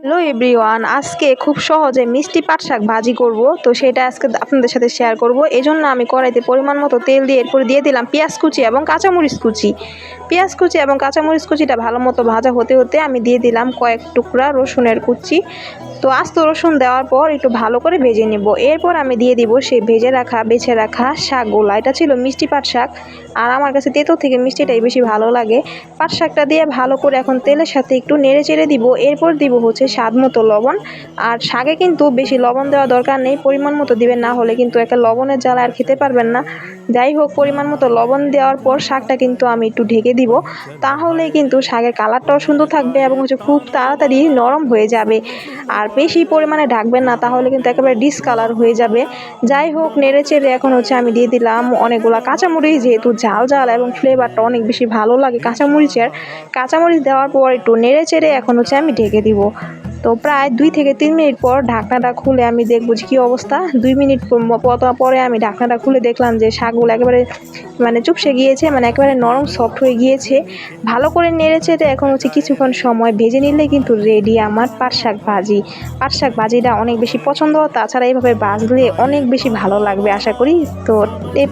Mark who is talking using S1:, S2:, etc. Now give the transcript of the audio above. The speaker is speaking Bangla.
S1: হ্যালো এভরিওয়ান, আজকে খুব সহজে মিষ্টি পাট শাক ভাজি করব। তো সেটা আজকে আপনাদের সাথে শেয়ার করব। এজন্য আমি কড়াইতে পরিমাণ মতো তেল দিয়ে এরপরে দিয়ে দিলাম পেঁয়াজ কুচি এবং কাঁচামরিচ কুচি। পেঁয়াজ কুচি এবং কাঁচামরিচ কুচিটা ভালো মতো ভাজা হতে হতে আমি দিয়ে দিলাম কয়েক টুকরা রসুনের কুচি। তো আস্ত রসুন দেওয়ার পর একটু ভালো করে ভেজে নেব। এরপর আমি দিয়ে দিব সেই বেছে রাখা শাকগুলা। এটা ছিল মিষ্টি পাট শাক, আর আমার কাছে তেতো থেকে মিষ্টিটাই বেশি ভালো লাগে। পাট শাকটা দিয়ে ভালো করে এখন তেলের সাথে একটু নেড়ে চেড়ে দিব। এরপর দিব হচ্ছে স্বাদ মতো লবণ। আর শাকে কিন্তু বেশি লবণ দেওয়া দরকার নেই, পরিমাণ মতো দিবেন, না হলে কিন্তু একটা লবণের জ্বালা আর খেতে পারবেন না। যাই হোক, পরিমাণ মতো লবণ দেওয়ার পর শাকটা কিন্তু আমি একটু ঢেকে দিব। তাহলে কিন্তু শাকের কালারটাও সুন্দর থাকবে এবং হচ্ছে খুব তাড়াতাড়ি নরম হয়ে যাবে। আর বেশি পরিমাণে ঢাকবেন না, তাহলে কিন্তু একেবারে ডিসকালার হয়ে যাবে। যাই হোক, নেড়ে চেড়ে এখন হচ্ছে আমি দিয়ে দিলাম অনেকগুলা কাঁচামরিচ, যেহেতু ঝাল ঝাল এবং ফ্লেভারটা অনেক বেশি ভালো লাগে কাঁচামরিচের। কাঁচামরিচ দেওয়ার পর একটু নেড়ে চেড়ে এখন হচ্ছে আমি ঢেকে দিব। তো প্রায় 2 থেকে 3 মিনিট পর ঢাকনাটা খুলে আমি দেখব যে কী অবস্থা। 2 মিনিট পরে আমি ঢাকনাটা খুলে দেখলাম যে শাকগুলো একেবারে চুপসে গিয়েছে, একেবারে নরম সফট হয়ে গিয়েছে। ভালো করে নেড়ে চেড়ে এখন হচ্ছে কিছুক্ষণ সময় ভেজে নিলে কিন্তু রেডি আমার পাট শাক ভাজি। পাট শাক ভাজিটা অনেক বেশি পছন্দ, তাছাড়া এইভাবে ভাজলে অনেক বেশি ভালো লাগবে আশা করি। তো এই